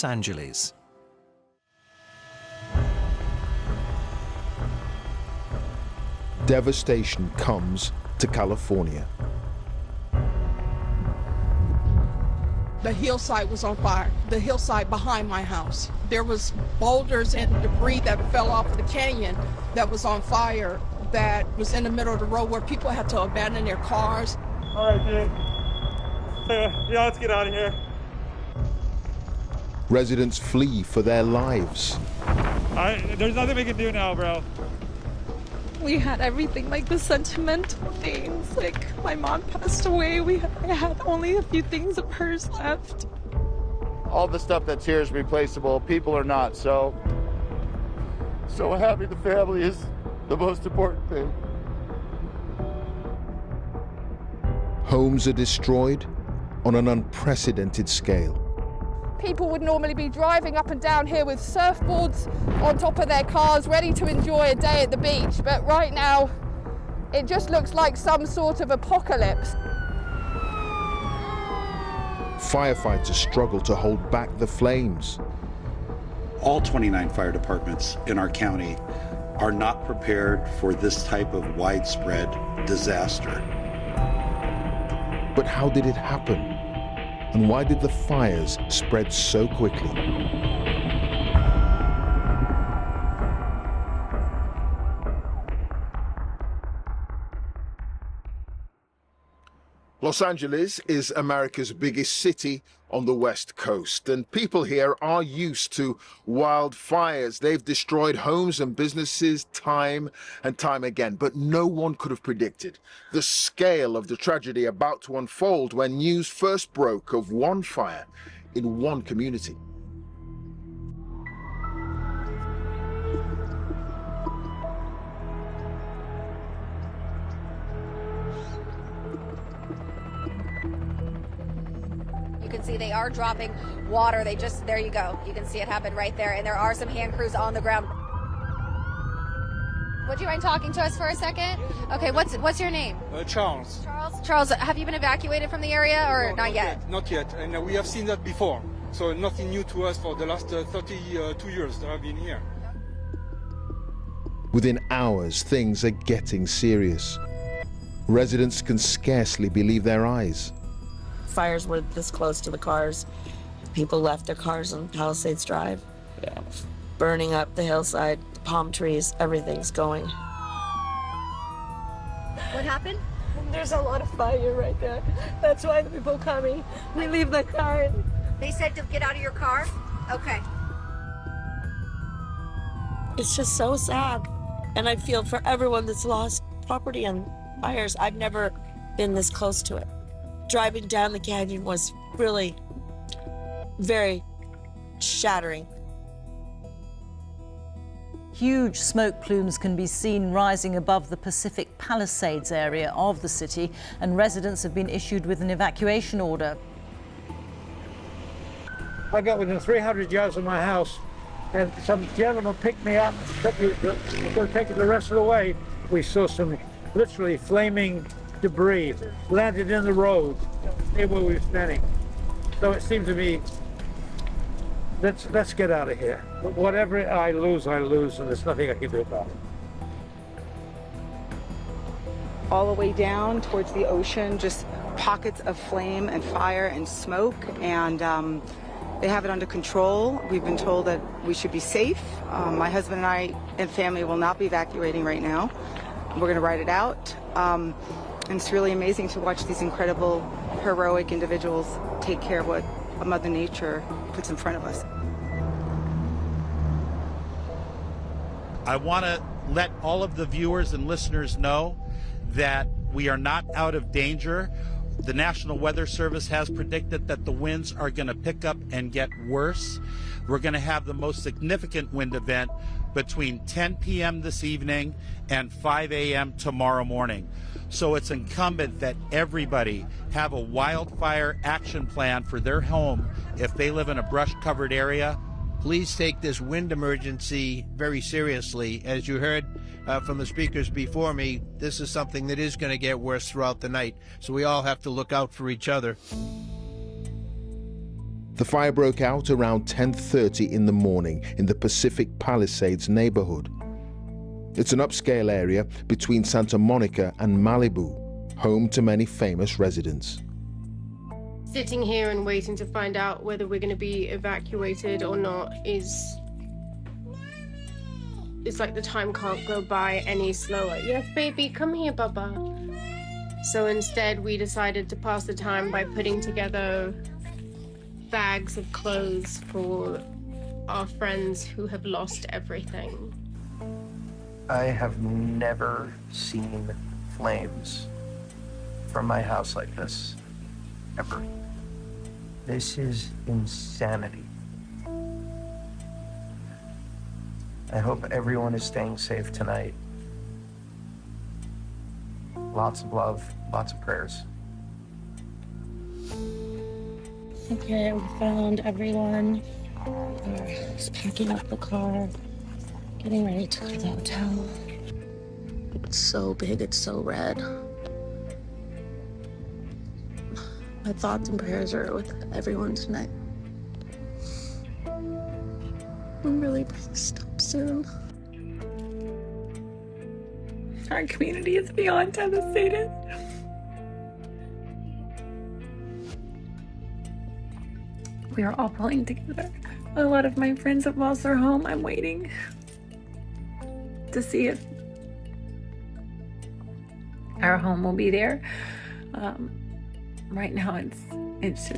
Los Angeles. Devastation comes to California. The hillside was on fire, the hillside behind my house. There was boulders and debris that fell off of the canyon that was on fire, that was in the middle of the road where people had to abandon their cars. All right, dude. Yeah, let's get out of here. Residents flee for their lives. There's nothing we can do now, bro. We had everything, like the sentimental things. Like, my mom passed away. I had only a few things of hers left. All the stuff that's here is replaceable. People are not. So having the family is the most important thing. Homes are destroyed on an unprecedented scale. People would normally be driving up and down here with surfboards on top of their cars, ready to enjoy a day at the beach. But right now, it just looks like some sort of apocalypse. Firefighters struggle to hold back the flames. All 29 fire departments in our county are not prepared for this type of widespread disaster. But how did it happen? And why did the fires spread so quickly? Los Angeles is America's biggest city on the West Coast, and people here are used to wildfires. They've destroyed homes and businesses time and time again, but no one could have predicted the scale of the tragedy about to unfold when news first broke of one fire in one community. You can see they are dropping water. There you go. You can see it happen right there. And there are some hand crews on the ground. Would you mind talking to us for a second? Okay, what's your name? Charles. Charles, have you been evacuated from the area or No, not yet? Not yet. And we have seen that before. So nothing new to us for the last 32 years that I've been here. Within hours, things are getting serious. Residents can scarcely believe their eyes. Fires were this close to the cars. People left their cars on Palisades Drive. Yeah. Burning up the hillside, the palm trees, everything's going. What happened? There's a lot of fire right there. That's why the people coming. We leave the car. They said to get out of your car? Okay. It's just so sad. And I feel for everyone that's lost property on fires. I've never been this close to it. Driving down the canyon was really very shattering. Huge smoke plumes can be seen rising above the Pacific Palisades area of the city, and residents have been issued with an evacuation order. I got within 300 yards of my house, and some gentleman picked me up, took me the rest of the way. We saw some literally flaming debris landed in the road near where we were standing. So it seemed to me, let's get out of here. Whatever I lose, and there's nothing I can do about it. All the way down towards the ocean, just pockets of flame and fire and smoke, and they have it under control. We've been told that we should be safe. My husband and I and family will not be evacuating right now. We're going to ride it out. And it's really amazing to watch these incredible, heroic individuals take care of what Mother Nature puts in front of us. I want to let all of the viewers and listeners know that we are not out of danger. The National Weather Service has predicted that the winds are going to pick up and get worse. We're going to have the most significant wind event between 10 p.m. this evening and 5 a.m. tomorrow morning. So it's incumbent that everybody have a wildfire action plan for their home if they live in a brush-covered area. Please take this wind emergency very seriously. As you heard from the speakers before me, this is something that is going to get worse throughout the night. So we all have to look out for each other. The fire broke out around 10:30 in the morning in the Pacific Palisades neighborhood. It's an upscale area between Santa Monica and Malibu, home to many famous residents. Sitting here and waiting to find out whether we're going to be evacuated or not it's like the time can't go by any slower. Yes, baby, come here, Baba. So instead, we decided to pass the time by putting together bags of clothes for our friends who have lost everything. I have never seen flames from my house like this, ever. This is insanity. I hope everyone is staying safe tonight. Lots of love, lots of prayers. Okay, we found everyone. We're just packing up the car, getting ready to go to the hotel. It's so big, it's so red. My thoughts and prayers are with everyone tonight. I'm really please stop soon. Our community is beyond devastated. We are all pulling together. A lot of my friends have lost their home. I'm waiting to see if our home will be there. Right now, it's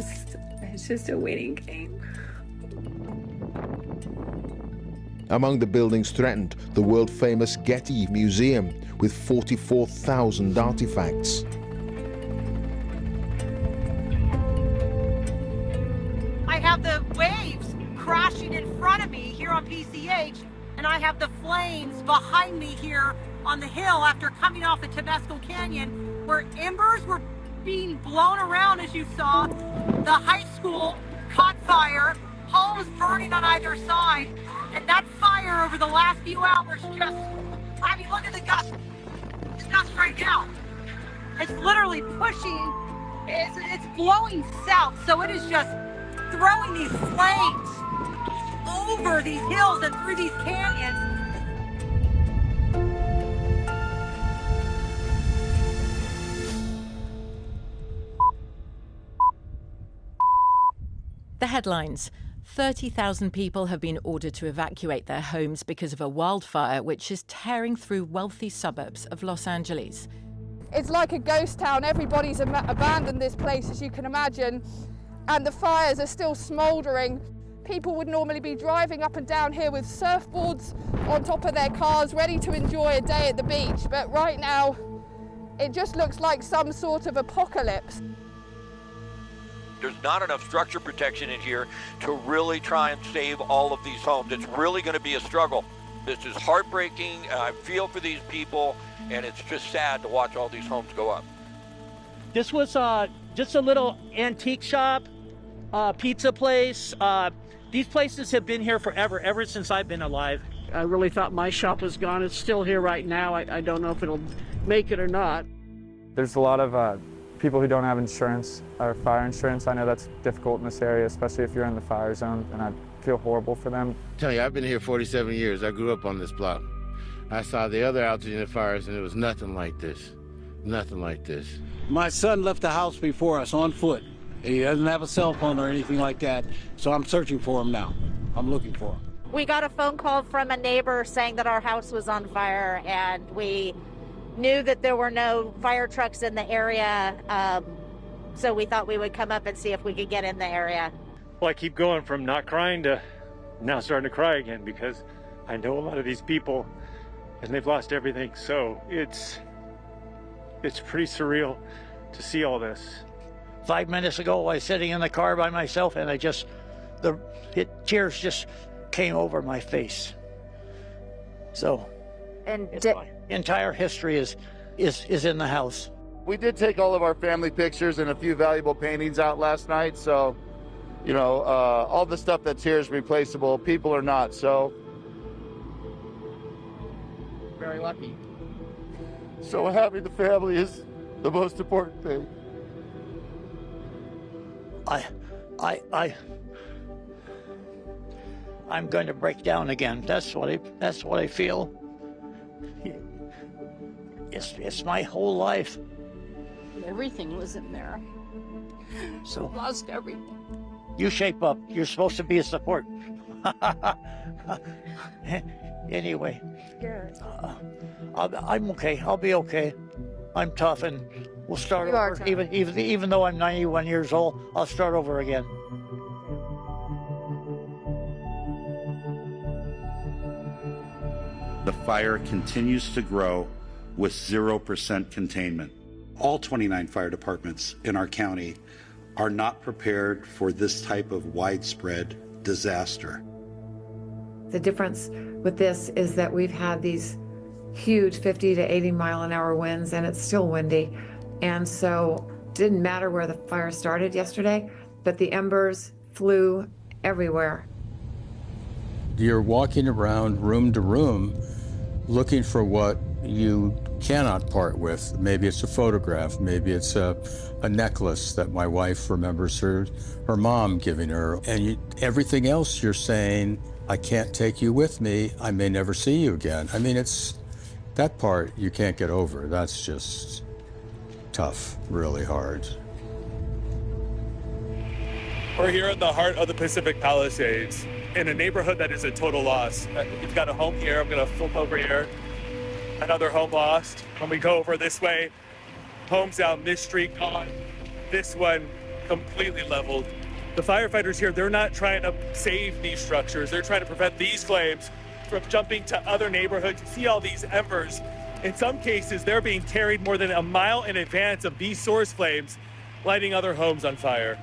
just a waiting game. Among the buildings threatened, the world-famous Getty Museum with 44,000 artifacts. I have the waves crashing in front of me here on PCH, and I have the flames behind me here on the hill after coming off the Temescal Canyon, where embers were being blown around, as you saw. The high school caught fire, homes burning on either side, and that fire over the last few hours just, I mean, look at the gust right now. It's literally pushing, it's blowing south, so it is just throwing these flames over these hills and through these canyons. The headlines. 30,000 people have been ordered to evacuate their homes because of a wildfire which is tearing through wealthy suburbs of Los Angeles. It's like a ghost town. Everybody's abandoned this place, as you can imagine, and the fires are still smouldering. People would normally be driving up and down here with surfboards on top of their cars, ready to enjoy a day at the beach, but right now it just looks like some sort of apocalypse. There's not enough structure protection in here to really try and save all of these homes. It's really going to be a struggle. This is heartbreaking. I feel for these people, and it's just sad to watch all these homes go up. This was just a little antique shop, pizza place. These places have been here forever, ever since I've been alive. I really thought my shop was gone. It's still here right now. I don't know if it'll make it or not. There's a lot of people who don't have insurance or fire insurance. I know that's difficult in this area, especially if you're in the fire zone, and I feel horrible for them. I tell you, I've been here 47 years. I grew up on this block. I saw the other altitude fires, and it was nothing like this. Nothing like this. My son left the house before us on foot. He doesn't have a cell phone or anything like that, so I'm searching for him now. I'm looking for him. We got a phone call from a neighbor saying that our house was on fire, and we knew that there were no fire trucks in the area, so we thought we would come up and see if we could get in the area. Well, I keep going from not crying to now starting to cry again, because I know a lot of these people and they've lost everything, so it's pretty surreal to see all this. 5 minutes ago, I was sitting in the car by myself, and tears just came over my face. So, and my entire history is in the house. We did take all of our family pictures and a few valuable paintings out last night, so, you know, all the stuff that's here is replaceable. People are not, so. Very lucky. So having the family is the most important thing. I'm going to break down again. That's what I feel. It's my whole life. Everything was in there. So lost everything. you shape up. You're supposed to be a support. Anyway, I'm okay. I'll be okay. I'm tough, and we'll start over. Even though I'm 91 years old, I'll start over again. The fire continues to grow with 0% containment. All 29 fire departments in our county are not prepared for this type of widespread disaster. The difference with this is that we've had these huge 50 to 80 mile an hour winds, and it's still windy. And so it didn't matter where the fire started yesterday, but the embers flew everywhere. You're walking around room to room looking for what you cannot part with. Maybe it's a photograph, maybe it's a necklace that my wife remembers her mom giving her. And everything else you're saying, I can't take you with me, I may never see you again. I mean, it's that part you can't get over. That's just tough, really hard. We're here at the heart of the Pacific Palisades, in a neighborhood that is a total loss. You've got a home here, I'm gonna flip over here. Another home lost. When we go over this way, homes down this street gone. This one completely leveled. The firefighters here, they're not trying to save these structures. They're trying to prevent these flames from jumping to other neighborhoods. You see all these embers. In some cases, they're being carried more than a mile in advance of these source flames, lighting other homes on fire.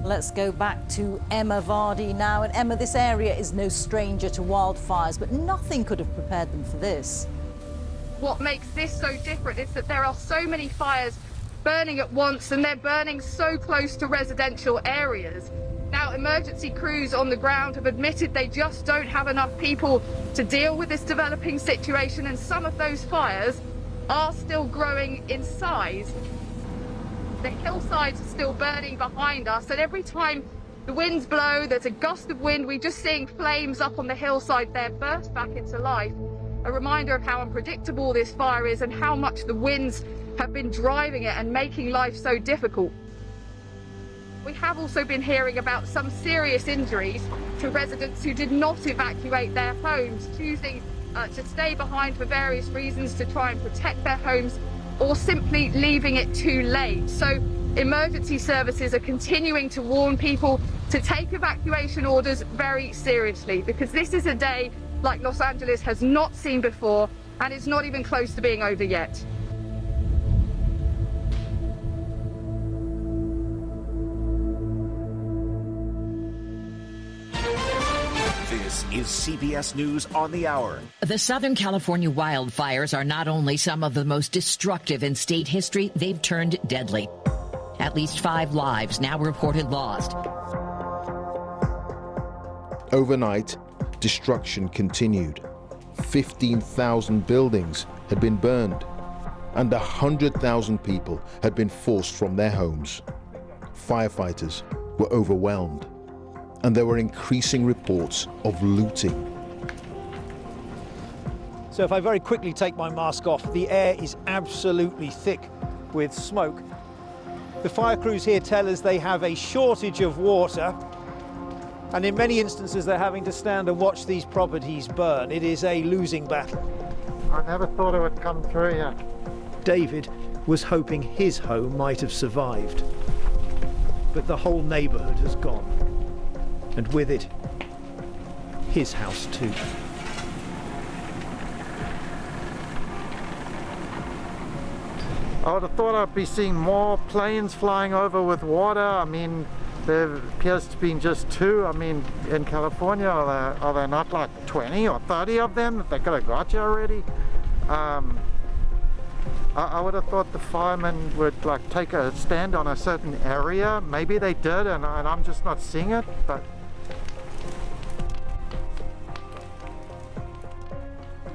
Let's go back to Emma Vardy now. And Emma, this area is no stranger to wildfires, but nothing could have prepared them for this. What makes this so different is that there are so many fires burning at once, and they're burning so close to residential areas. Now, emergency crews on the ground have admitted they just don't have enough people to deal with this developing situation, and some of those fires are still growing in size. The hillsides are still burning behind us, and every time the winds blow, there's a gust of wind, we're just seeing flames up on the hillside there burst back into life. A reminder of how unpredictable this fire is and how much the winds have been driving it and making life so difficult. We have also been hearing about some serious injuries to residents who did not evacuate their homes, choosing to stay behind for various reasons to try and protect their homes, or simply leaving it too late. So emergency services are continuing to warn people to take evacuation orders very seriously, because this is a day like Los Angeles has not seen before, and it's not even close to being over yet. This is CBS News on the Hour. The Southern California wildfires are not only some of the most destructive in state history, they've turned deadly. At least 5 lives now reported lost. Overnight, destruction continued. 15,000 buildings had been burned, and 100,000 people had been forced from their homes. Firefighters were overwhelmed, and there were increasing reports of looting. So if I very quickly take my mask off, the air is absolutely thick with smoke. The fire crews here tell us they have a shortage of water, and in many instances they're having to stand and watch these properties burn. It is a losing battle. I never thought it would come through here. David was hoping his home might have survived, but the whole neighborhood has gone. And with it, his house too. I would have thought I'd be seeing more planes flying over with water. I mean, there appears to be just 2. I mean, in California, are there not like 20 or 30 of them that they could have got you already? I would have thought the firemen would like take a stand on a certain area. Maybe they did, and I'm just not seeing it, but.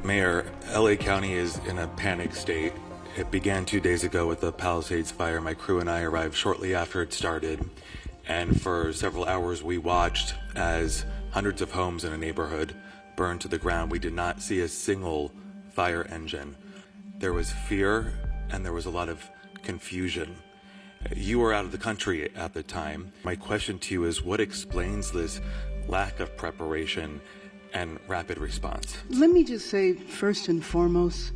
Mayor, LA County is in a panic state. It began 2 days ago with the Palisades fire. My crew and I arrived shortly after it started. And for several hours, we watched as hundreds of homes in a neighborhood burned to the ground. We did not see a single fire engine. There was fear and there was a lot of confusion. You were out of the country at the time. My question to you is, what explains this lack of preparation and rapid response? Let me just say, first and foremost,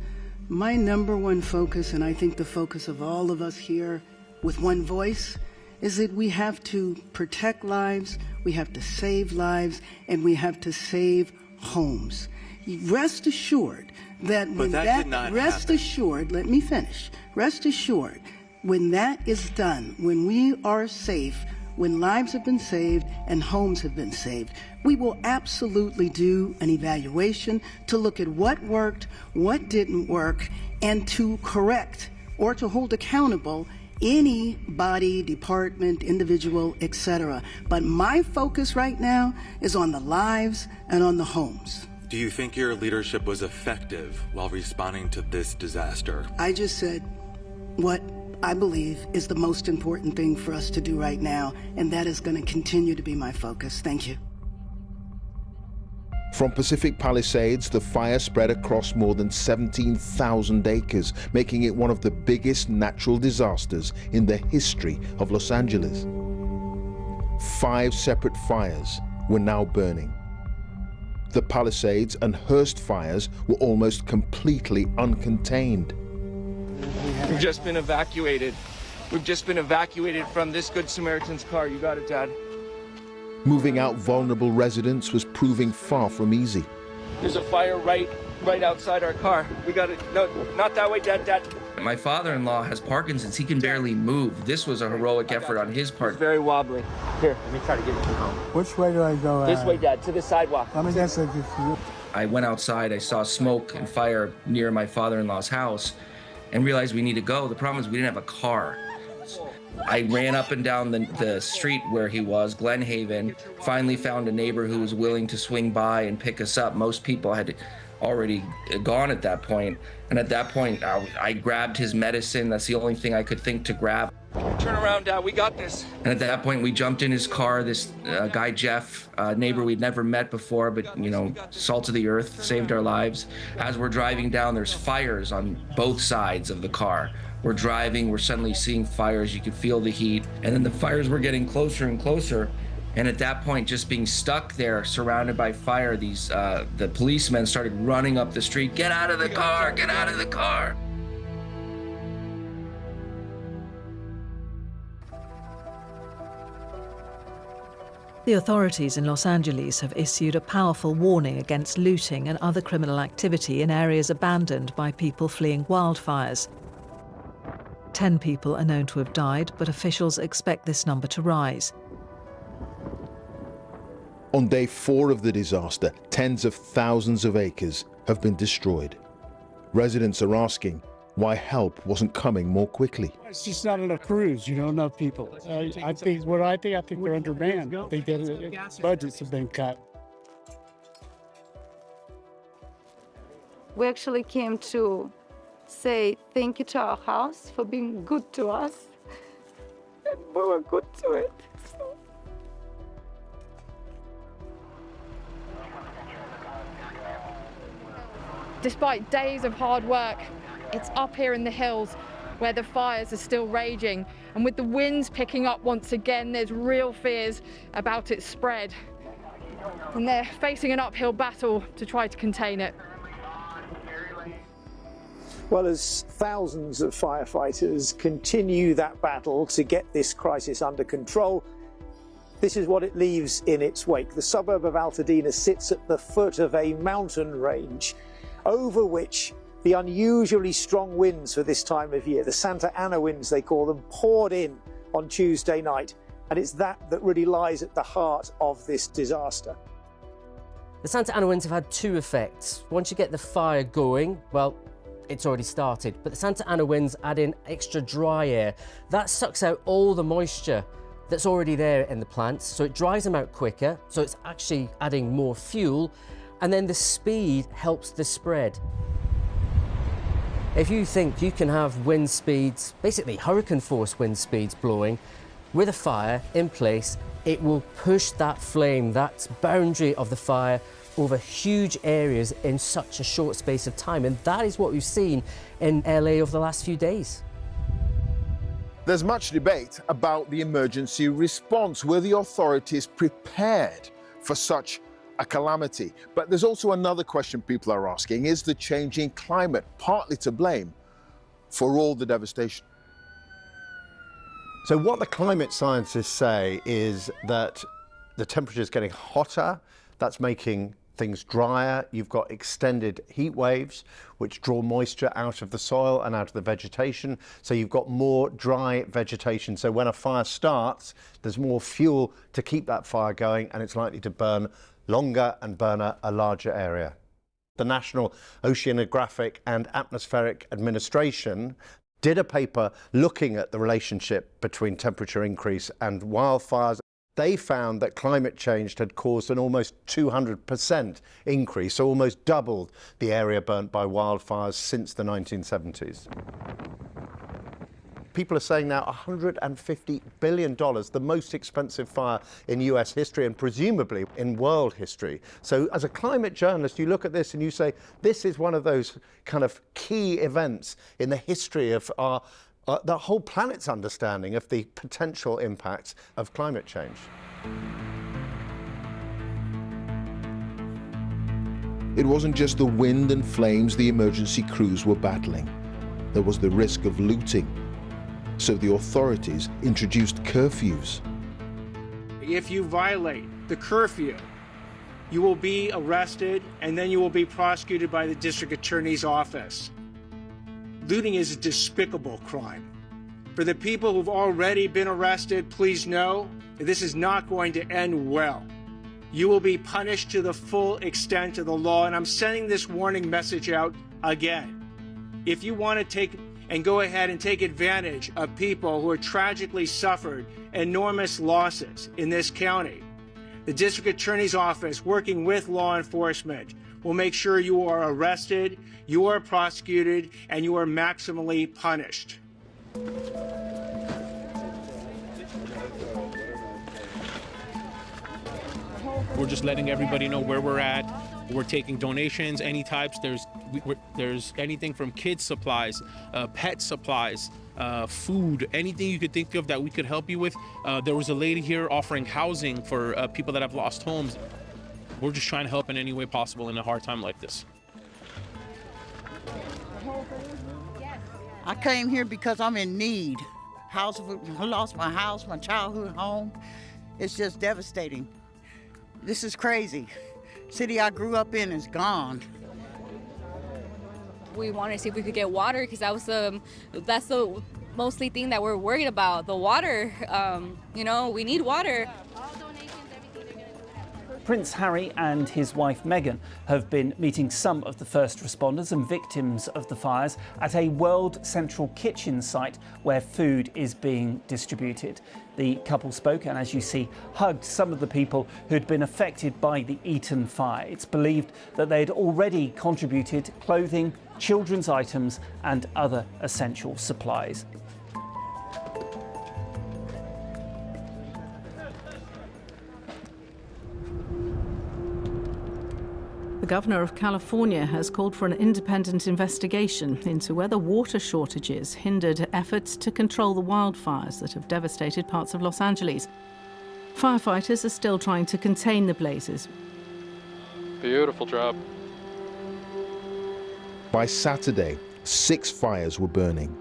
my number one focus, and I think the focus of all of us here with one voice, is that we have to protect lives, we have to save lives, and we have to save homes. Rest assured that when rest assured, let me finish. Rest assured, when that is done, when we are safe, when lives have been saved and homes have been saved, we will absolutely do an evaluation to look at what worked, what didn't work, and to correct or to hold accountable any body, department, individual, etc. But my focus right now is on the lives and on the homes. Do you think your leadership was effective while responding to this disaster? I just said what I believe is the most important thing for us to do right now, and that is going to continue to be my focus. Thank you. From Pacific Palisades, the fire spread across more than 17,000 acres, making it one of the biggest natural disasters in the history of Los Angeles. 5 separate fires were now burning. The Palisades and Hearst fires were almost completely uncontained. We've just been evacuated. We've just been evacuated from this Good Samaritan's car. You got it, Dad. Moving out vulnerable residents was proving far from easy. There's a fire right outside our car. We got it. No, not that way, Dad. My father-in-law has Parkinson's. He can barely move. This was a heroic effort on his part. It's very wobbly. Here, let me try to get you home. Which way do I go? This way, Dad, to the sidewalk. Let me guess. I went outside. I saw smoke and fire near my father-in-law's house and realized we need to go. The problem is we didn't have a car. I ran up and down the street where he was, Glen Haven, finally found a neighbor who was willing to swing by and pick us up. Most people had already gone at that point. And at that point, I grabbed his medicine. That's the only thing I could think to grab. Turn around, Dad, we got this. And at that point, we jumped in his car. This guy, Jeff, neighbor we'd never met before, but, you know, salt of the earth, saved our lives. As we're driving down, there's fires on both sides of the car. We're driving, we're suddenly seeing fires, you could feel the heat, and then the fires were getting closer and closer. And at that point, just being stuck there, surrounded by fire, the policemen started running up the street, "Get out of the car, get out of the car." The authorities in Los Angeles have issued a powerful warning against looting and other criminal activity in areas abandoned by people fleeing wildfires. 10 people are known to have died, but officials expect this number to rise. On day 4 of the disaster, tens of thousands of acres have been destroyed. Residents are asking why help wasn't coming more quickly. It's just not enough crews, enough people. I think they're undermanned. I think that budgets have been cut. We actually came to say thank you to our house for being good to us. And we were good to it. So. Despite days of hard work, it's up here in the hills where the fires are still raging. And with the winds picking up once again, there's real fears about its spread. And they're facing an uphill battle to try to contain it. Well, as thousands of firefighters continue that battle to get this crisis under control, this is what it leaves in its wake. The suburb of Altadena sits at the foot of a mountain range over which the unusually strong winds for this time of year, the Santa Ana winds they call them, poured in on Tuesday night. And it's that really lies at the heart of this disaster. The Santa Ana winds have had 2 effects. Once you get the fire going, well, it's already started, but the Santa Ana winds add in extra dry air. That sucks out all the moisture that's already there in the plants, so it dries them out quicker, so it's actually adding more fuel, and then the speed helps the spread. If you think you can have wind speeds, basically hurricane force wind speeds blowing With a fire in place, it will push that flame, that boundary of the fire, over huge areas in such a short space of time. And that is what we've seen in LA over the last few days. There's much debate about the emergency response. Were the authorities prepared for such a calamity? But there's also another question people are asking. Is the changing climate partly to blame for all the devastation? So what the climate scientists say is that the temperature is getting hotter. That's making things drier. You've got extended heat waves, which draw moisture out of the soil and out of the vegetation. So you've got more dry vegetation. So when a fire starts, there's more fuel to keep that fire going, and it's likely to burn longer and burn a larger area. The National Oceanographic and Atmospheric Administration did a paper looking at the relationship between temperature increase and wildfires. They found that climate change had caused an almost 200% increase, so almost doubled the area burnt by wildfires since the 1970s. People are saying now $150 billion, the most expensive fire in US history and presumably in world history. So as a climate journalist, you look at this and you say, this is one of those kind of key events in the history of the whole planet's understanding of the potential impacts of climate change. It wasn't just the wind and flames the emergency crews were battling. There was the risk of looting. So the authorities introduced curfews. If you violate the curfew, you will be arrested and then you will be prosecuted by the district attorney's office. Looting is a despicable crime. For the people who've already been arrested, please know that this is not going to end well. You will be punished to the full extent of the law, and I'm sending this warning message out again. If you want to go ahead and take advantage of people who have tragically suffered enormous losses in this county, the district attorney's office, working with law enforcement, will make sure you are arrested, you are prosecuted, and you are maximally punished. We're just letting everybody know where we're at. We're taking donations, any types. There's anything from kids supplies, pet supplies, food, anything you could think of that we could help you with. There was a lady here offering housing for people that have lost homes. We're just trying to help in any way possible in a hard time like this. I came here because I'm in need. I lost my house, my childhood home. It's just devastating. This is crazy. City I grew up in is gone. We wanted to see if we could get water because that's the mostly thing that we're worried about, the water. We need water. Prince Harry and his wife Meghan have been meeting some of the first responders and victims of the fires at a World Central Kitchen site where food is being distributed. The couple spoke and, as you see, hugged some of the people who'd been affected by the Eaton fire. It's believed that they'd already contributed clothing, children's items and other essential supplies. The governor of California has called for an independent investigation into whether water shortages hindered efforts to control the wildfires that have devastated parts of Los Angeles. Firefighters are still trying to contain the blazes. Beautiful job. By Saturday, 6 fires were burning.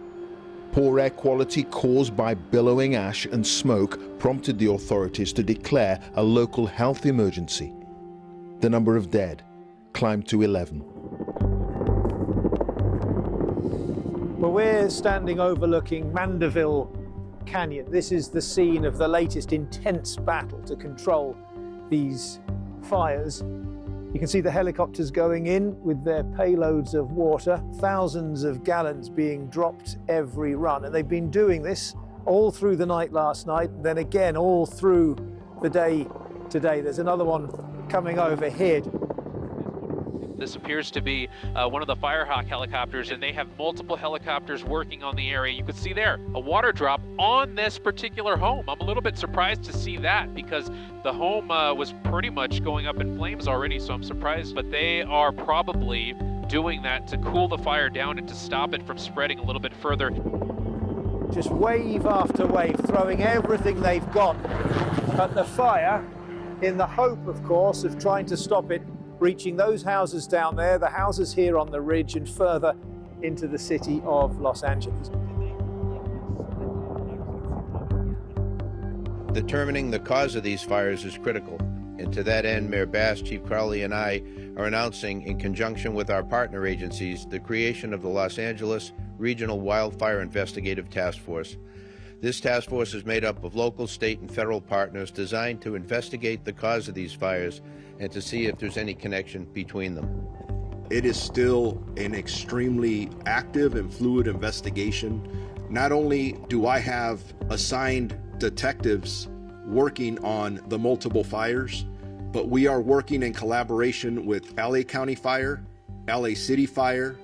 Poor air quality caused by billowing ash and smoke prompted the authorities to declare a local health emergency. The number of dead climbed to 11. Well, we're standing overlooking Mandeville Canyon. This is the scene of the latest intense battle to control these fires. You can see the helicopters going in with their payloads of water, thousands of gallons being dropped every run. And they've been doing this all through the night last night, then again all through the day today. There's another one coming over here. This appears to be one of the Firehawk helicopters, and they have multiple helicopters working on the area. You can see there a water drop on this particular home. I'm a little bit surprised to see that because the home was pretty much going up in flames already, so I'm surprised. But they are probably doing that to cool the fire down and to stop it from spreading a little bit further. Just wave after wave, throwing everything they've got at the fire in the hope, of course, of trying to stop it reaching those houses down there, the houses here on the ridge, and further into the city of Los Angeles. Determining the cause of these fires is critical, and to that end, Mayor Bass, Chief Crowley, and I are announcing, in conjunction with our partner agencies, the creation of the Los Angeles Regional Wildfire Investigative Task Force. This task force is made up of local, state, and federal partners designed to investigate the cause of these fires and to see if there's any connection between them. It is still an extremely active and fluid investigation. Not only do I have assigned detectives working on the multiple fires, but we are working in collaboration with LA County Fire, LA City Fire,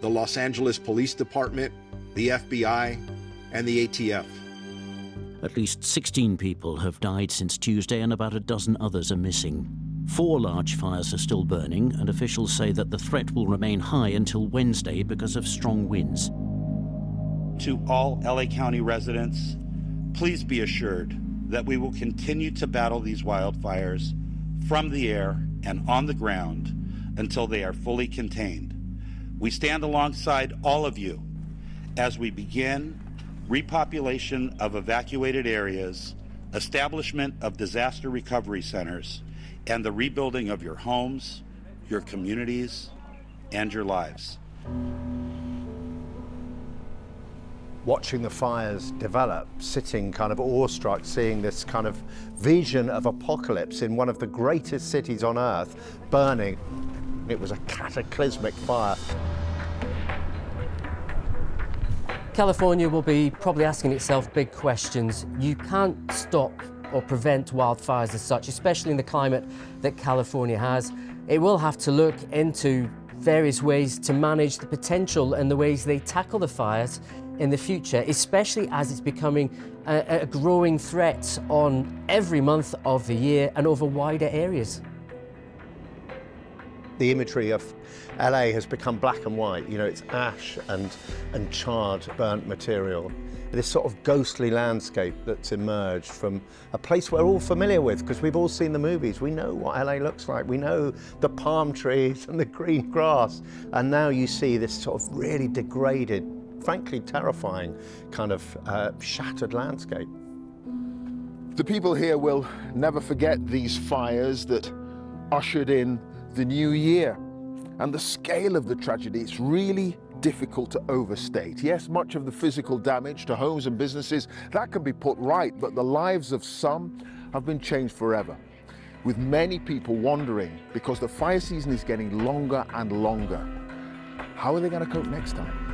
the Los Angeles Police Department, the FBI, and the ATF. At least 16 people have died since Tuesday and about a dozen others are missing. 4 large fires are still burning, and officials say that the threat will remain high until Wednesday because of strong winds. To all LA County residents, please be assured that we will continue to battle these wildfires from the air and on the ground until they are fully contained. We stand alongside all of you as we begin repopulation of evacuated areas, establishment of disaster recovery centers, and the rebuilding of your homes, your communities, and your lives. Watching the fires develop, sitting kind of awestruck, seeing this kind of vision of apocalypse in one of the greatest cities on earth burning. It was a cataclysmic fire. California will be probably asking itself big questions. You can't stop or prevent wildfires as such, especially in the climate that California has. It will have to look into various ways to manage the potential and the ways they tackle the fires in the future, especially as it's becoming a growing threat on every month of the year and over wider areas. The imagery of LA has become black and white. You know, it's ash and charred, burnt material. This sort of ghostly landscape that's emerged from a place we're all familiar with because we've all seen the movies. We know what LA looks like. We know the palm trees and the green grass. And now you see this sort of really degraded, frankly terrifying kind of shattered landscape. The people here will never forget these fires that ushered in the new year. And the scale of the tragedy, it's really difficult to overstate. Yes, much of the physical damage to homes and businesses, that can be put right, but the lives of some have been changed forever, with many people wondering, because the fire season is getting longer and longer, how are they going to cope next time?